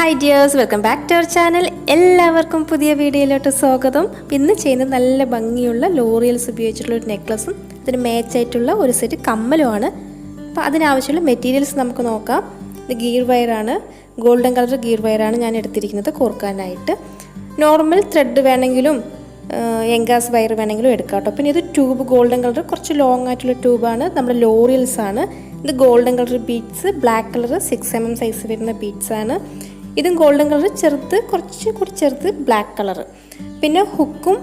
Hi dears, welcome back to our channel. എല്ലാവർക്കും പുതിയ വീഡിയോയിലോട്ട് സ്വാഗതം. ഇന്ന് ചെയ്യുന്നത് നല്ല ഭംഗിയുള്ള ലോറിയൽസ് ഉപയോഗിച്ചിട്ടുള്ള ഒരു നെക്ലസും ഇതിന് മാച്ചായിട്ടുള്ള ഒരു സെറ്റ് കമ്മലുമാണ്. അപ്പോൾ അതിനാവശ്യമുള്ള മെറ്റീരിയൽസ് നമുക്ക് നോക്കാം. ഇത് ഗീർ വയറാണ്, ഗോൾഡൻ കളർ ഗീർ വയറാണ് ഞാൻ എടുത്തിരിക്കുന്നത് കോർക്കാനായിട്ട്. നോർമൽ ത്രെഡ് വേണമെങ്കിലും എങ്കാസ് വയർ വേണമെങ്കിലും എടുക്കാം കേട്ടോ. പിന്നെ ഇത് ട്യൂബ് ഗോൾഡൻ കളർ കുറച്ച് ലോങ് ആയിട്ടുള്ള ട്യൂബാണ്, നമ്മുടെ ലോറിയൽസ് ആണ്. ഇത് golden colour beads, black colour 6mm size വരുന്ന ബീഡ്സ് ആണ്. ഇതും ഗോൾഡൻ കളർ ചെറുത്, കുറച്ചുകൂടി ചെറുത് ബ്ലാക്ക് കളർ. പിന്നെ ഹുക്കും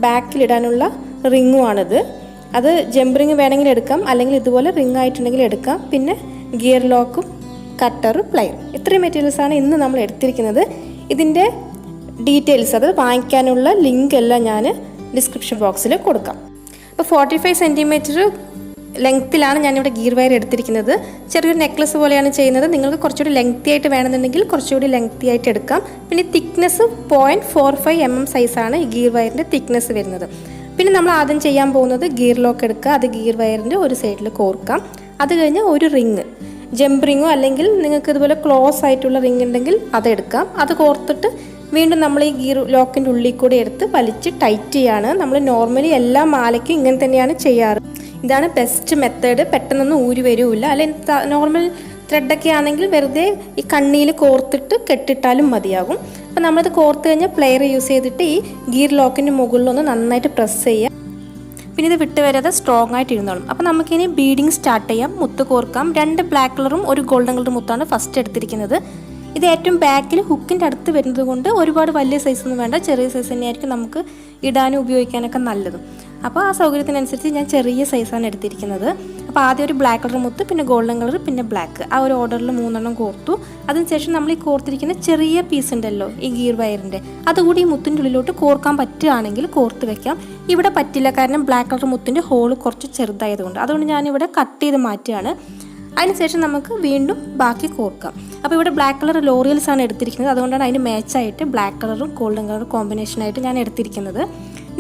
ബാക്കിലിടാനുള്ള റിങ്ങുമാണിത്. അത് ജംപ് റിങ് വേണമെങ്കിൽ എടുക്കാം, അല്ലെങ്കിൽ ഇതുപോലെ റിങ് ആയിട്ടുണ്ടെങ്കിൽ എടുക്കാം. പിന്നെ ഗിയർ ലോക്കും കട്ടർ പ്ലയർ, ഇത്രയും മെറ്റീരിയൽസാണ് ഇന്ന് നമ്മൾ എടുത്തിരിക്കുന്നത്. ഇതിൻ്റെ ഡീറ്റെയിൽസ്, അത് വാങ്ങിക്കാനുള്ള ലിങ്ക് എല്ലാം ഞാൻ ഡിസ്ക്രിപ്ഷൻ ബോക്സിൽ കൊടുക്കാം. അപ്പോൾ 45 സെൻറ്റിമീറ്റർ ലെങ്ത്തിലാണ് ഞാനിവിടെ ഗീർ വയർ എടുത്തിരിക്കുന്നത്. ചെറിയൊരു നെക്ലസ് പോലെയാണ് ചെയ്യുന്നത്. നിങ്ങൾക്ക് കുറച്ചുകൂടി ലെങ്ത്തി ആയിട്ട് വേണമെന്നുണ്ടെങ്കിൽ കുറച്ചുകൂടി ലെങ്ത്തി ആയിട്ട് എടുക്കാം. പിന്നെ തിക്നെസ് 0.45mm സൈസാണ് ഈ ഗീർ വയറിൻ്റെ തിക്നെസ് വരുന്നത്. പിന്നെ നമ്മൾ ആദ്യം ചെയ്യാൻ പോകുന്നത് ഗിയർ ലോക്ക് എടുക്കുക. അത് ഗീർ വയറിൻ്റെ ഒരു സൈഡിൽ കോർക്കാം. അത് കഴിഞ്ഞ് ഒരു റിങ്, ജംപ് റിങ്ങോ അല്ലെങ്കിൽ നിങ്ങൾക്ക് ഇതുപോലെ ക്ലോസ് ആയിട്ടുള്ള റിങ് ഉണ്ടെങ്കിൽ അതെടുക്കാം. അത് കോർത്തിട്ട് വീണ്ടും നമ്മൾ ഈ ഗീർ ലോക്കിൻ്റെ ഉള്ളിൽ കൂടെ എടുത്ത് വലിച്ച് ടൈറ്റ് ചെയ്യാണ്. നമ്മൾ നോർമലി എല്ലാ മാലയ്ക്കും ഇങ്ങനെ തന്നെയാണ് ചെയ്യാറ്. ഇതാണ് ബെസ്റ്റ് മെത്തേഡ്. പെട്ടെന്നൊന്നും ഊരി വരില്ല. അല്ലെങ്കിൽ നോർമൽ ത്രെഡൊക്കെ ആണെങ്കിൽ വെറുതെ ഈ കണ്ണിയിൽ കോർത്തിട്ട് കെട്ടിട്ടാലും മതിയാകും. അപ്പോൾ നമ്മളിത് കോർത്ത് കഴിഞ്ഞാൽ പ്ലെയർ യൂസ് ചെയ്തിട്ട് ഈ ഗീർ ലോക്കിൻ്റെ മുകളിലൊന്ന് നന്നായിട്ട് പ്രസ് ചെയ്യുക. പിന്നെ ഇത് വിട്ട് വരാതെ സ്ട്രോങ് ആയിട്ട് ഇരുന്നോളും. അപ്പോൾ നമുക്കിനി ബീഡിങ് സ്റ്റാർട്ട് ചെയ്യാം. മുത്ത് കോർക്കാം. 2 ബ്ലാക്ക് കളറും ഒരു ഗോൾഡൻ കളർ മുത്താണ് ഫസ്റ്റ് എടുത്തിരിക്കുന്നത്. ഇത് ഏറ്റവും ബാക്കിൽ ഹുക്കിൻ്റെ അടുത്ത് വരുന്നത് കൊണ്ട് ഒരുപാട് വലിയ സൈസൊന്നും വേണ്ട, ചെറിയ സൈസ് തന്നെയായിരിക്കും നമുക്ക് ഇടാനും ഉപയോഗിക്കാനൊക്കെ നല്ലതും. അപ്പോൾ ആ സൗകര്യത്തിനനുസരിച്ച് ഞാൻ ചെറിയ സൈസാണ് എടുത്തിരിക്കുന്നത്. അപ്പോൾ ആദ്യം ഒരു ബ്ലാക്ക് കളർ മുത്ത്, പിന്നെ ഗോൾഡൻ കളർ, പിന്നെ ബ്ലാക്ക്, ആ ഒരു ഓർഡറിൽ 3 കോർത്തു. അതിനുശേഷം നമ്മൾ ഈ കോർത്തിരിക്കുന്ന ചെറിയ പീസ് ഉണ്ടല്ലോ ഈ ഗീർ വയറിൻ്റെ, അതുകൂടി ഈ മുത്തിൻ്റെ ഉള്ളിലോട്ട് കോർക്കാൻ പറ്റുകയാണെങ്കിൽ കോർത്ത് വെക്കാം. ഇവിടെ പറ്റില്ല, കാരണം ബ്ലാക്ക് കളർ മുത്തിൻ്റെ ഹോള് കുറച്ച് ചെറുതായതുകൊണ്ട്. അതുകൊണ്ട് ഞാനിവിടെ കട്ട് ചെയ്ത് മാറ്റുകയാണ്. അതിനുശേഷം നമുക്ക് വീണ്ടും ബാക്കി കോർക്കാം. അപ്പോൾ ഇവിടെ ബ്ലാക്ക് കളർ ലോറിയൽസ് ആണ് എടുത്തിരിക്കുന്നത്. അതുകൊണ്ടാണ് അതിന് മാച്ചായിട്ട് ബ്ലാക്ക് കളറും ഗോൾഡൻ കളറും കോമ്പിനേഷനായിട്ട് ഞാൻ എടുത്തിരിക്കുന്നത്.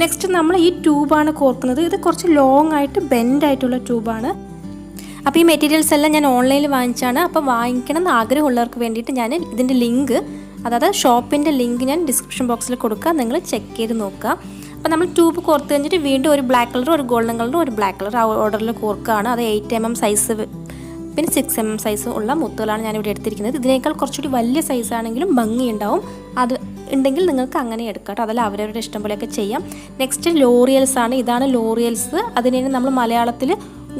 നെക്സ്റ്റ് നമ്മൾ ഈ ട്യൂബാണ് കോർക്കുന്നത്. ഇത് കുറച്ച് ലോങ് ആയിട്ട് ബെൻഡ് ആയിട്ടുള്ള ട്യൂബാണ്. അപ്പോൾ ഈ മെറ്റീരിയൽസ് എല്ലാം ഞാൻ ഓൺലൈനിൽ വാങ്ങിച്ചാണ്. അപ്പോൾ വാങ്ങിക്കണം എന്ന് ആഗ്രഹമുള്ളവർക്ക് വേണ്ടിയിട്ട് ഞാൻ ഇതിൻ്റെ ലിങ്ക്, അതായത് ഷോപ്പിൻ്റെ ലിങ്ക് ഞാൻ ഡിസ്ക്രിപ്ഷൻ ബോക്സിൽ കൊടുക്കുക. നിങ്ങൾ ചെക്ക് ചെയ്ത് നോക്കുക. അപ്പോൾ നമ്മൾ ട്യൂബ് കോർത്ത് കഴിഞ്ഞിട്ട് വീണ്ടും ഒരു ബ്ലാക്ക് കളറും ഒരു ഗോൾഡൻ കളറും ഒരു ബ്ലാക്ക് കളർ ആ ഓർഡറിൽ കോർക്കുകയാണ്. അത് 8mm സൈസ് പിന്നെ 6mm സൈസ് ഉള്ള മുത്തുകളാണ് ഞാനിവിടെ എടുത്തിരിക്കുന്നത്. ഇതിനേക്കാൾ കുറച്ചുകൂടി വലിയ സൈസാണെങ്കിലും ഭംഗിയുണ്ടാവും. അത് ഉണ്ടെങ്കിൽ നിങ്ങൾക്ക് അങ്ങനെ എടുക്കാം കേട്ടോ. അതല്ല അവരവരുടെ ഇഷ്ടം പോലെയൊക്കെ ചെയ്യാം. നെക്സ്റ്റ് ലോറിയൽസ് ആണ്. ഇതാണ് ലോറിയൽസ്. അതിനാണ് നമ്മൾ മലയാളത്തിൽ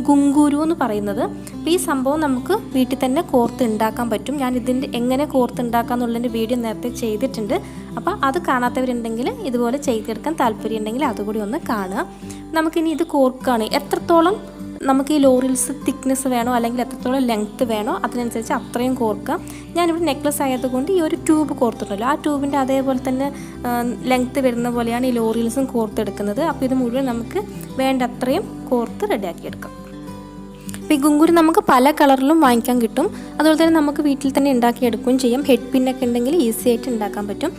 ഗുങ്കുരു എന്ന് പറയുന്നത്. അപ്പോൾ ഈ സംഭവം നമുക്ക് വീട്ടിൽ തന്നെ കോർത്ത് ഉണ്ടാക്കാൻ പറ്റും. ഞാൻ ഇതിൻ്റെ എങ്ങനെ കോർത്ത് ഉണ്ടാക്കുക എന്നുള്ളതിൻ്റെ വീഡിയോ നേരത്തെ ചെയ്തിട്ടുണ്ട്. അപ്പോൾ അത് കാണാത്തവരുണ്ടെങ്കിൽ ഇതുപോലെ ചെയ്തെടുക്കാൻ താല്പര്യം ഉണ്ടെങ്കിൽ അതുകൂടി ഒന്ന് കാണുക. നമുക്കിനി ഇത് കോർക്കാണ്. എത്രത്തോളം നമുക്ക് ഈ ലോറിയൽസ് തിക്നെസ് വേണോ അല്ലെങ്കിൽ എത്രത്തോളം ലെങ്ത്ത് വേണോ അതിനനുസരിച്ച് അത്രയും കോർക്കാം. ഞാനിവിടെ നെക്ലസ് ആയതുകൊണ്ട് ഈ ഒരു ട്യൂബ് കോർത്തിട്ടുണ്ടല്ലോ, ആ ട്യൂബിൻ്റെ അതേപോലെ തന്നെ ലെങ്ത്ത് വരുന്ന പോലെയാണ് ഈ ലോറിയൽസും കോർത്തെടുക്കുന്നത്. അപ്പോൾ ഇത് മുഴുവൻ നമുക്ക് വേണ്ട അത്രയും കോർത്ത് റെഡിയാക്കിയെടുക്കാം. അപ്പോൾ ഈ ഗുങ്കുരു നമുക്ക് പല കളറിലും വാങ്ങിക്കാൻ കിട്ടും. അതുപോലെ തന്നെ നമുക്ക് വീട്ടിൽ തന്നെ ഉണ്ടാക്കിയെടുക്കുകയും ചെയ്യാം. ഹെഡ് പിന്നൊക്കെ ഉണ്ടെങ്കിൽ ഈസി ആയിട്ട് ഉണ്ടാക്കാൻ പറ്റും.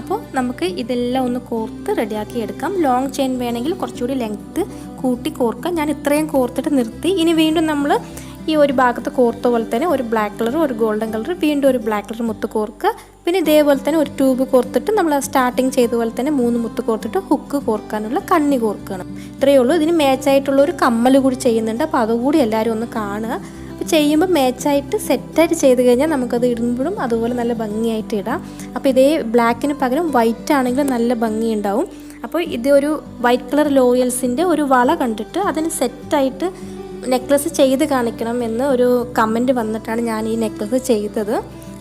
അപ്പോൾ നമുക്ക് ഇതെല്ലാം ഒന്ന് കോർത്ത് റെഡിയാക്കി എടുക്കാം. ലോങ് ചെയിൻ വേണമെങ്കിൽ കുറച്ചുകൂടി ലെങ്ത്ത് കൂട്ടി കോർക്കാം. ഞാൻ ഇത്രയും കോർത്തിട്ട് നിർത്തി. ഇനി വീണ്ടും നമ്മൾ ഈ ഒരു ഭാഗത്ത് കോർത്ത പോലെ തന്നെ ഒരു ബ്ലാക്ക് കളർ, ഒരു ഗോൾഡൻ കളർ, വീണ്ടും ഒരു ബ്ലാക്ക് കളർ മുത്ത് കോർക്കുക. പിന്നെ ഇതേപോലെ തന്നെ ഒരു ട്യൂബ് കോർത്തിട്ട് നമ്മൾ സ്റ്റാർട്ടിങ് ചെയ്ത പോലെ തന്നെ 3 മുത്ത് കോർത്തിട്ട് ഹുക്ക് കോർക്കാനുള്ള കണ്ണി കോർക്കണം. ഇത്രയേ ഉള്ളൂ. ഇതിന് മാച്ചായിട്ടുള്ള ഒരു കമ്മൽ കൂടി ചെയ്യുന്നുണ്ട്. അപ്പോൾ അതുകൂടി എല്ലാവരും ഒന്ന് കാണുക. അപ്പോൾ ചെയ്യുമ്പോൾ മാച്ചായിട്ട് സെറ്റായിട്ട് ചെയ്ത് കഴിഞ്ഞാൽ നമുക്കത് ഇടുമ്പോഴും അതുപോലെ നല്ല ഭംഗിയായിട്ട് ഇടാം. അപ്പോൾ ഇതേ ബ്ലാക്കിന് പകരം വൈറ്റ് ആണെങ്കിലും നല്ല ഭംഗി ഉണ്ടാവും. അപ്പോൾ ഇതൊരു വൈറ്റ് കളർ ലോറിയൽസിൻ്റെ ഒരു വള കണ്ടിട്ട് അതിന് സെറ്റായിട്ട് നെക്ലസ് ചെയ്ത് കാണിക്കണം എന്ന് ഒരു കമൻറ്റ് വന്നിട്ടാണ് ഞാൻ ഈ നെക്ലസ് ചെയ്തത്.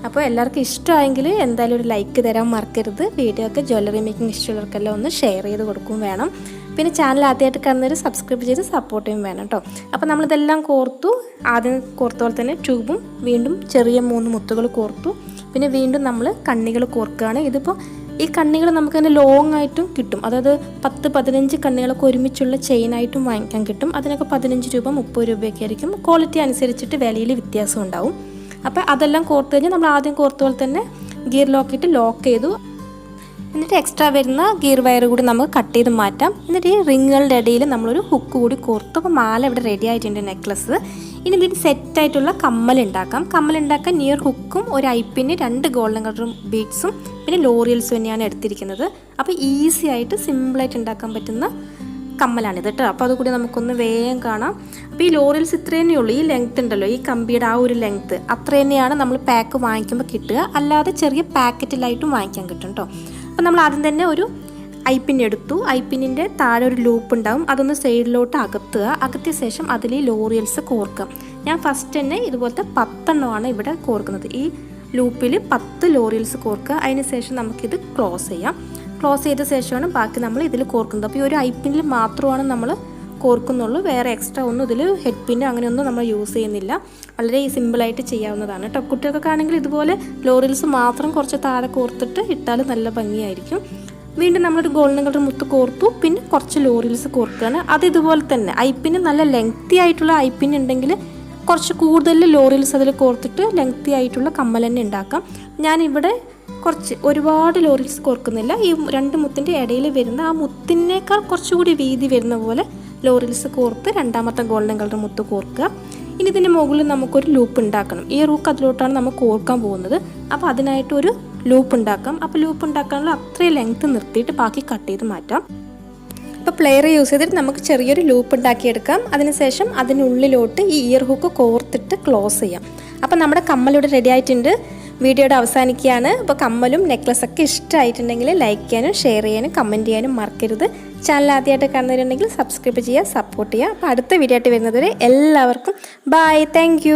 അപ്പോൾ എല്ലാവർക്കും ഇഷ്ടമായെങ്കിൽ എന്തായാലും ഒരു ലൈക്ക് തരാൻ മറക്കരുത്. വീഡിയോ ഒക്കെ ജ്വല്ലറി മേക്കിംഗ് ഇഷ്ടമുള്ളവർക്കെല്ലാം ഒന്ന് ഷെയർ ചെയ്ത് കൊടുക്കും വേണം. പിന്നെ ചാനൽ ആദ്യമായിട്ട് കാണുന്നവർ സബ്സ്ക്രൈബ് ചെയ്ത് സപ്പോർട്ട് ചെയ്യും വേണം കേട്ടോ. അപ്പോൾ നമ്മളിതെല്ലാം കോർത്തു. ആദ്യം കോർത്ത പോലെ തന്നെ ട്യൂബും വീണ്ടും ചെറിയ 3 മുത്തുകൾ കോർത്തു. പിന്നെ വീണ്ടും നമ്മൾ കണ്ണികൾ കോർക്കുകയാണ്. ഇതിപ്പോൾ ഈ കണ്ണികൾ നമുക്ക് തന്നെ ലോങ് ആയിട്ടും കിട്ടും. അതായത് 10-15 കണ്ണികളൊക്കെ ഒരുമിച്ചുള്ള ചെയിനായിട്ടും വാങ്ങിക്കാൻ കിട്ടും. അതിനൊക്കെ 15 രൂപ 30 രൂപയൊക്കെ ആയിരിക്കും. ക്വാളിറ്റി അനുസരിച്ചിട്ട് വിലയിൽ വ്യത്യാസം ഉണ്ടാവും. അപ്പോൾ അതെല്ലാം കോർത്ത് കഴിഞ്ഞാൽ നമ്മൾ ആദ്യം കോർത്ത പോലെ തന്നെ ഗിയർ ലോക്കിട്ട് ലോക്ക് ചെയ്തു. എന്നിട്ട് എക്സ്ട്രാ വരുന്ന ഗിയർ വയർ കൂടി നമുക്ക് കട്ട് ചെയ്ത് മാറ്റാം. എന്നിട്ട് ഈ റിങ്ങുകളുടെ ഇടയിൽ നമ്മളൊരു ഹുക്ക് കൂടി കോർത്തു. അപ്പോൾ മാല ഇവിടെ റെഡി ആയിട്ടുണ്ട് നെക്ലസ്. ഇനി ഇതിന് സെറ്റായിട്ടുള്ള കമ്മലുണ്ടാക്കാം. കമ്മലുണ്ടാക്കാൻ നിയർ ഹുക്കും ഒരു ഐപ്പിന് 2 ഗോൾഡൻ കളറും ബീഡ്സും പിന്നെ ലോറിയൽസും തന്നെയാണ് എടുത്തിരിക്കുന്നത്. അപ്പോൾ ഈസി ആയിട്ട് സിമ്പിളായിട്ട് ഉണ്ടാക്കാൻ പറ്റുന്ന കമ്മലാണിത് കേട്ടോ. അപ്പോൾ അതുകൂടി നമുക്കൊന്ന് വേഗം കാണാം. അപ്പോൾ ഈ ലോറിയൽസ് ഇത്ര തന്നെയുള്ളൂ. ഈ ലെങ്ത് ഉണ്ടല്ലോ, ഈ കമ്പിയുടെ ആ ഒരു ലെങ്ത്ത് അത്ര തന്നെയാണ് നമ്മൾ പാക്ക് വാങ്ങിക്കുമ്പോൾ കിട്ടുക. അല്ലാതെ ചെറിയ പാക്കറ്റിലായിട്ടും വാങ്ങിക്കാൻ കിട്ടും കേട്ടോ. അപ്പോൾ നമ്മൾ ആദ്യം തന്നെ ഒരു ഐപ്പിൻ എടുത്തു. ഐപ്പിന്നിൻ്റെ താഴെ ഒരു ലൂപ്പ് ഉണ്ടാവും. അതൊന്ന് സൈഡിലോട്ട് അകത്തിയ ശേഷം അതിൽ ഈ ലോറിയൽസ് കോർക്കാം. ഞാൻ ഫസ്റ്റ് തന്നെ ഇതുപോലത്തെ 10 എണ്ണമാണ് ഇവിടെ കോർക്കുന്നത്. ഈ ലൂപ്പിൽ 10 ലോറിയൽസ് കോർക്കുക. അതിന് ശേഷം നമുക്കിത് ക്ലോസ് ചെയ്യാം. ക്ലോസ് ചെയ്ത ശേഷമാണ് ബാക്കി നമ്മൾ ഇതിൽ കോർക്കുന്നത്. അപ്പോൾ ഈ ഒരു ഐപ്പിന്നിൽ മാത്രമാണ് നമ്മൾ കോർക്കുന്നുള്ളൂ. വേറെ എക്സ്ട്രാ ഒന്നും ഇതിൽ ഹെഡ് പിന്ന് അങ്ങനെയൊന്നും നമ്മൾ യൂസ് ചെയ്യുന്നില്ല. വളരെ സിമ്പിളായിട്ട് ചെയ്യാവുന്നതാണ് കേട്ടോ. കുട്ടികൾക്കൊക്കെ ആണെങ്കിൽ ഇതുപോലെ ലോറിയൽസ് മാത്രം കുറച്ച് താഴെ കോർത്തിട്ട് ഇട്ടാൽ നല്ല ഭംഗിയായിരിക്കും. വീണ്ടും നമ്മളൊരു ഗോൾഡൻ കളർ മുത്ത് കോർത്തു. പിന്നെ കുറച്ച് ലോറിയൽസ് കോർക്കുകയാണ്. അത് ഇതുപോലെ തന്നെ ഐപ്പിന് നല്ല ലെങ്തി ആയിട്ടുള്ള ഐപ്പിൻ ഉണ്ടെങ്കിൽ കുറച്ച് കൂടുതൽ ലോറിയൽസ് അതിൽ കോർത്തിട്ട് ലെങ്തി ആയിട്ടുള്ള കമ്മൽ തന്നെ ഉണ്ടാക്കാം. ഞാനിവിടെ ഒരുപാട് ലോറിയൽസ് കോർക്കുന്നില്ല. ഈ 2 മുത്തിൻ്റെ ഇടയിൽ വരുന്ന ആ മുത്തിനേക്കാൾ കുറച്ചുകൂടി വീതി വരുന്ന പോലെ ലോറിയൽസ് കോർത്ത് രണ്ടാമത്തെ ഗോൾഡൻ കളർ മുത്ത് കോർക്കുക. ഇനി ഇതിൻ്റെ മുകളിൽ നമുക്കൊരു ലൂപ്പ് ഉണ്ടാക്കണം. ഈ റൂക്ക് അതിലോട്ടാണ് നമ്മൾ കോർക്കാൻ പോകുന്നത്. അപ്പോൾ അതിനായിട്ടൊരു ലൂപ്പ് ഉണ്ടാക്കാം. അപ്പോൾ ലൂപ്പ് ഉണ്ടാക്കാനുള്ള അത്രയും ലെങ്ത്ത് നിർത്തിയിട്ട് ബാക്കി കട്ട് ചെയ്ത് മാറ്റാം. അപ്പോൾ പ്ലെയർ യൂസ് ചെയ്തിട്ട് നമുക്ക് ചെറിയൊരു ലൂപ്പ് ഉണ്ടാക്കിയെടുക്കാം. അതിനുശേഷം അതിനുള്ളിലോട്ട് ഈ ഇയർ ഹുക്ക് കോർത്തിട്ട് ക്ലോസ് ചെയ്യാം. അപ്പോൾ നമ്മുടെ കമ്മലിവിടെ റെഡി ആയിട്ടുണ്ട്. വീഡിയോയുടെ അവസാനിക്കുകയാണ്. അപ്പോൾ കമ്മലും നെക്ലസൊക്കെ ഇഷ്ടമായിട്ടുണ്ടെങ്കിൽ ലൈക്ക് ചെയ്യാനും ഷെയർ ചെയ്യാനും കമൻറ്റ് ചെയ്യാനും മറക്കരുത്. ചാനൽ ആദ്യമായിട്ട് കാണുന്നവരുണ്ടെങ്കിൽ സബ്സ്ക്രൈബ് ചെയ്യുക, സപ്പോർട്ട് ചെയ്യുക. അപ്പോൾ അടുത്ത വീഡിയോ ആയിട്ട് വരുന്നതുവരെ എല്ലാവർക്കും ബൈ. താങ്ക്